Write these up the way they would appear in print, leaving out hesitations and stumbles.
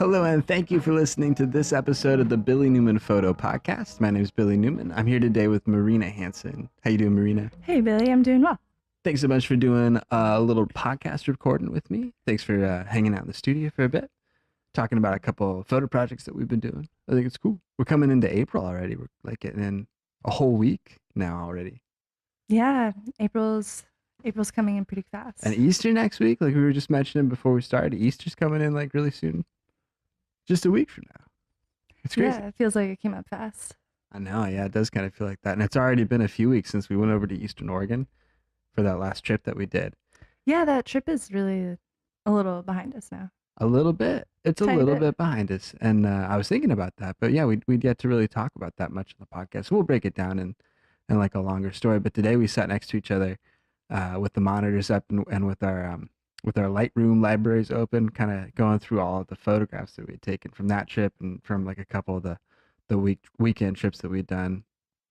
Hello, and thank you for listening to this episode of the Billy Newman Photo Podcast. My name is Billy Newman. I'm here today with Marina Hansen. How you doing, Marina? Hey, Billy, I'm doing well. Thanks so much for doing a little podcast recording with me. Thanks for hanging out in the studio for a bit, talking about a couple photo projects that we've been doing. I think it's cool. We're coming into April already. We're like getting in a whole week now already. Yeah, April's coming in pretty And fast. Easter next week, like we were just mentioning before we started, Easter's coming in like really soon. Just a week from now. It's crazy. Yeah, it feels like it came up fast. I know, yeah, it does kind of feel like that. And it's already been a few weeks since we went over to Eastern Oregon for that last trip that we did. Yeah, that trip is really a little behind us now. A little bit. It's a Tiny little bit. bit behind us. And I was thinking about that. But yeah, we'd yet to really talk about that much in the podcast. So we'll break it down in like a longer story. But today we sat next to each other with the monitors up and with our Lightroom libraries open, kind of going through all of the photographs that we had taken from that trip and from like a couple of the weekend trips that we'd done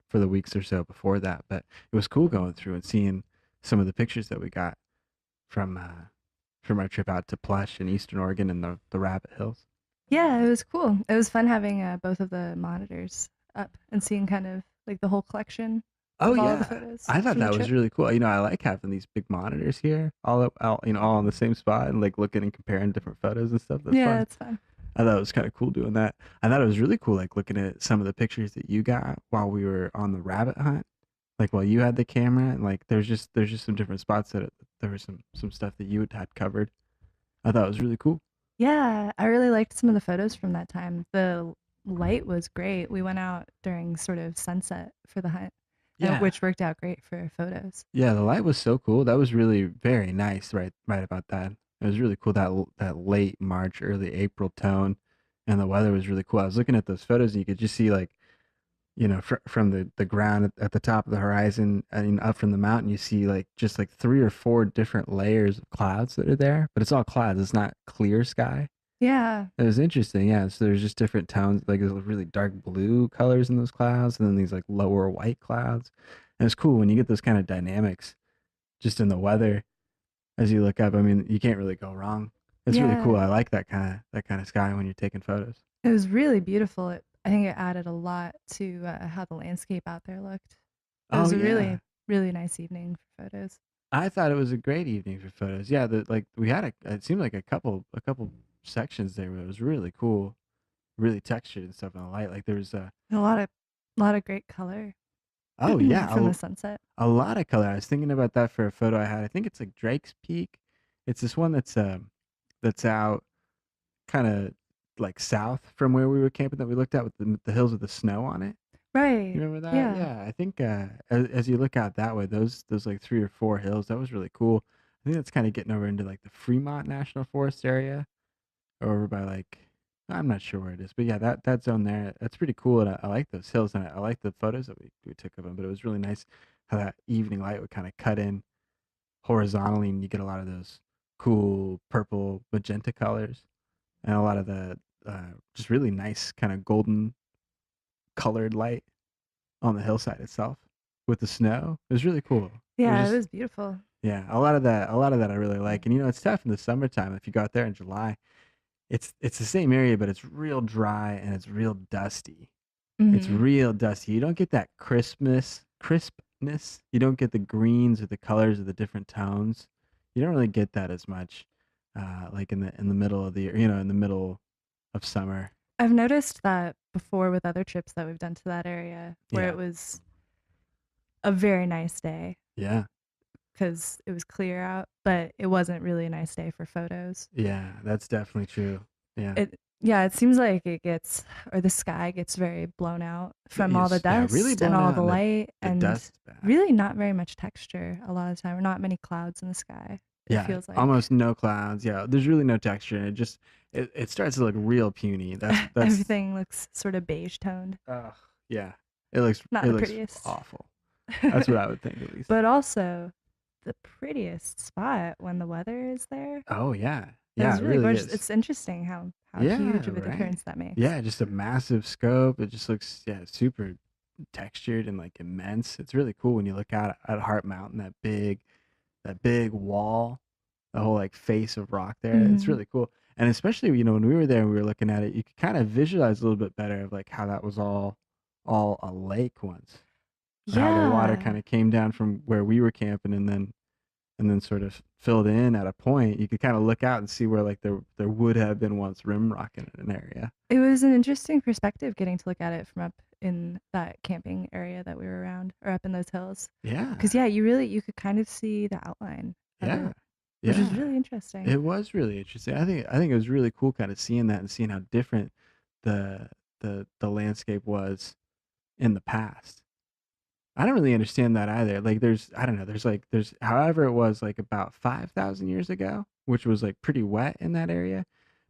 for the weeks or so before that. But it was cool going through and seeing some of the pictures that we got from from our trip out to Plush in Eastern Oregon and the Rabbit Hills. Yeah, it was cool. It was fun having both of the monitors up and seeing kind of like the whole collection Oh of all of the yeah, photos I thought from the that was trip. really cool. I like having these big monitors here, all up, all all in the same spot, and like looking and comparing different photos and stuff. That's Yeah, fun. it's fun. I thought it was kind of cool doing that. I thought it was really cool, like looking at some of the pictures that you got while we were on the rabbit hunt, like while you had the camera, and like there's just some different spots that there was some stuff that you had covered. I thought it was really cool. Yeah, I really liked some of the photos from that time. The light was great. We went out during sort of sunset for the hunt, Yeah, which worked out great for photos. yeah, the light was so cool. That was really very nice, right about that. It was really cool that late March, early April tone, and the weather was really cool. I was looking at those photos, and you could just see like from the ground at the top of the horizon and up from the mountain, you see like just like three or four different layers of clouds that are there, but it's all clouds. It's not clear sky. Yeah, It was interesting, yeah. So there's just different tones, like there's really dark blue colors in those clouds, and then these like lower white clouds. And it's cool when you get those kind of dynamics just in the weather as you look up. I mean, you can't really go wrong. It's really cool. yeah. I like that kind of sky when you're taking photos. It was really beautiful. I think it added a lot to how the landscape out there looked. It Oh was a yeah. really, really nice evening for photos. I thought it was a great evening for photos. Yeah, like we had it seemed like a couple sections there where it was really cool, really textured and stuff in the light. Like there was And a lot of great color oh yeah, from the sunset. a lot of color. I was thinking about that for a photo I had. I think it's like Drake's Peak. It's this one that's out kind of like south from where we were camping that we looked at with the hills with the snow on it. You Right. remember that? Yeah. Yeah, I think as you look out that way, those like three or four hills, that was really cool. I think that's kind of getting over into like the Fremont National Forest area, or over by like I'm not sure where it is, but yeah, that zone there, that's pretty cool. And I like those hills, and I like the photos that we took of them. But it was really nice how that evening light would kind of cut in horizontally, and you get a lot of those cool purple magenta colors, and a lot of the just really nice kind of golden colored light on the hillside itself with the snow. It was really cool. It was Yeah, it just was beautiful. yeah, a lot of that I really like. And it's tough in the summertime if you go out there in July. It's the same area, but it's real dry and it's real dusty. It's Hmm. real dusty. You don't get that crispness. You don't get the greens or the colors of the different tones. You don't really get that as much, like in the middle of the year, in the middle of summer. I've noticed that before with other trips that we've done to that area where Yeah, it was a very nice day yeah, because it was clear out, but it wasn't really a nice day for photos. yeah. That's definitely true. Yeah. Yeah, it seems like it gets or the sky gets very blown out from all the Yes, yeah, really dust and blown all out, the and light the and dust bad. really not very much texture a lot of the time, or not many clouds in the sky. It Yeah, feels like almost no clouds. Yeah, there's really no texture, and it starts to look real puny. That's everything looks sort of beige toned. yeah. It looks Not it the looks prettiest. awful. That's what I would think at least. But also the prettiest spot when the weather is there. Oh yeah, It yeah, was it really really gorgeous. is. It's interesting how Yeah, huge of a right. difference that makes. Yeah, just a massive scope. It just looks super textured and like immense. It's really cool when you look out at Hart Mountain, that big wall, the whole like face of rock there. It's Mhm. really cool. And especially, when we were there and we were looking at it, you could kind of visualize a little bit better of like how that was all a lake once, or how the water Yeah. kind of came down from where we were camping and then sort of filled in at a point. You could kind of look out and see where like there would have been once rim rock in an area. It was an interesting perspective getting to look at it from up in that camping area that we were around or up in those hills. Yeah. 'Cause yeah, you could kind of see the outline of Yeah. it, which was Yeah. really interesting. It was really interesting. I think it was really cool kind of seeing that and seeing how different the the landscape was in the past. I don't really understand that either. Like there's I don't know, there's however it was like about 5,000 years ago, which was like pretty wet in that area.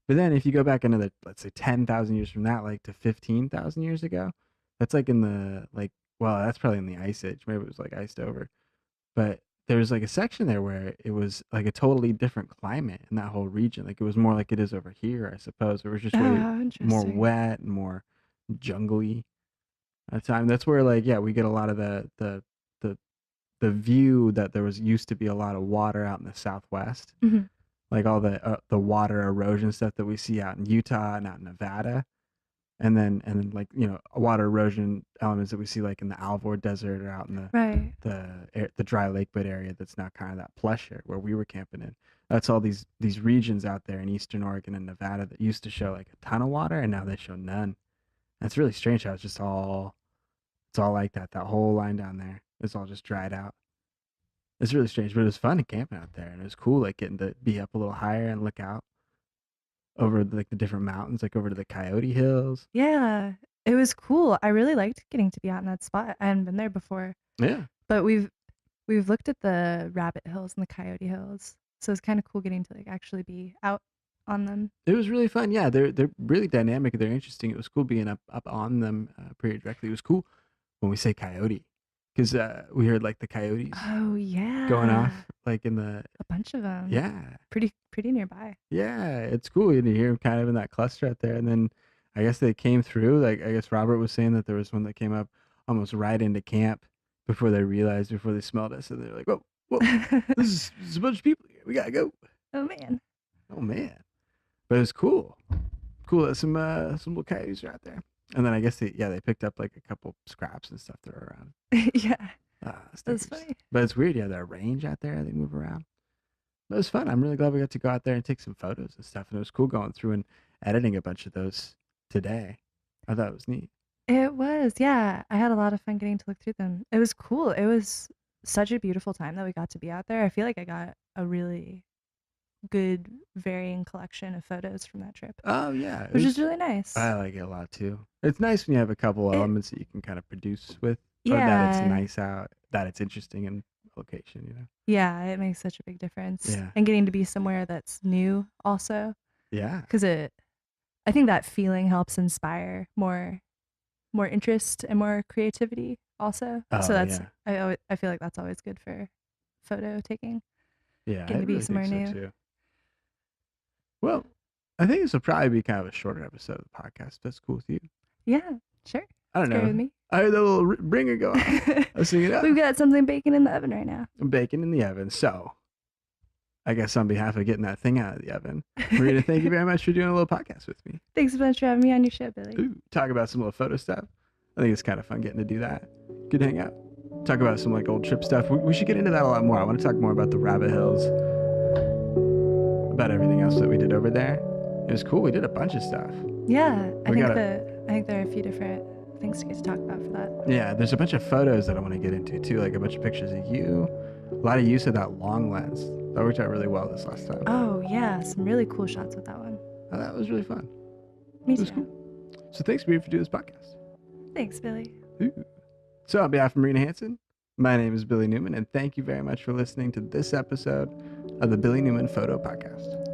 But then if you go back another, let's say 10,000 years from that, like to 15,000 years ago, that's like in the like well, that's probably in the ice age. Maybe it was like iced over. But there's like a section there where it was like a totally different climate in that whole region. Like it was more like it is over here, I suppose. It was just Oh, way how more interesting. wet and more jungly at the time. That's where like yeah, we get a lot of the the view that there was used to be a lot of water out in the southwest, Mhm. like all the water erosion stuff that we see out in Utah and out in Nevada, and then like water erosion elements that we see like in the Alvord Desert or out in Right. the dry lake bed area that's now kind of that plush area where we were camping in. That's all these regions out there in eastern Oregon and Nevada that used to show like a ton of water and now they show none. And it's really strange how it's all like that. That whole line down there is all just dried out. It's really strange, but it was fun camping out there and it was cool like getting to be up a little higher and look out over like the different mountains, like over to the Coyote Hills. Yeah. It was cool. I really liked getting to be out in that spot. I hadn't been there before, Yeah. but we've looked at the Rabbit Hills and the Coyote Hills. So it's kind of cool getting to like actually be out on them. It was really fun. Yeah, they're really dynamic. They're interesting. It was cool being up on them pretty directly. It was cool when we say coyote because we heard like the coyotes Oh going yeah. off like in the A bunch of them. yeah Pretty nearby. yeah. It's cool to hear them kind of in that cluster out there. And then I guess they came through. Like I guess Robert was saying that there was one that came up almost right into camp before they smelled us, and they're like, whoa, whoa, this is a bunch of people here. We gotta go. Oh man. Oh man, but it was cool. Cool that some little coyotes are out there. And then I guess they picked up like a couple scraps and stuff that are around. Yeah. That's Stickers. funny. But it's weird, yeah, their range out there, they move around. But it was fun. I'm really glad we got to go out there and take some photos and stuff. And it was cool going through and editing a bunch of those today. I thought it was neat. It was, yeah. I had a lot of fun getting to look through them. It was cool. It was such a beautiful time that we got to be out there. I feel like I got a really good varying collection of photos from that trip, Oh yeah, which is really I nice. like it a lot too. It's nice when you have a couple It elements that you can kind of produce with, or that it's Yeah. nice out, that it's interesting in location. Yeah, it makes such a big difference. Yeah. And getting to be somewhere that's new also, Yeah. 'cause I think that feeling helps inspire more interest and more creativity also. So Oh that's yeah. I feel like that's always good for photo taking, Yeah, I getting to be really think somewhere so new. too. Well, I think this will probably be kind of a shorter episode of the podcast. If that's cool with you. Yeah, sure. I don't It's great with know. me. I heard the little ringer go off. I was thinking, We've got something baking in the oven right now. bacon in the oven. So I guess on behalf of getting that thing out of the oven, Marina, thank you very much for doing a little podcast with me. Thanks so much for having me on your show, Billy. Ooh, talk about some little photo stuff. I think it's kind of fun getting to do that. Good to hang out. Talk about some like old trip stuff. We should get into that a lot more. I want to talk more about the Rabbit Hills, about everything else that we did over there. It was cool. We did a bunch of stuff. Yeah, We got I think there are a few different things to get to talk about for that. yeah, there's a bunch of photos that I want to get into too, like a bunch of pictures of you. A lot of use of that long lens. That worked out really well this last time. Oh yeah, some really cool shots with that one. Oh, that was really fun. Me It was too. cool. So thanks, Maria, for doing this podcast. Thanks, Billy. Ooh. So on behalf of Marina Hansen, my name is Billy Newman, and thank you very much for listening to this episode of the Billy Newman Photo Podcast.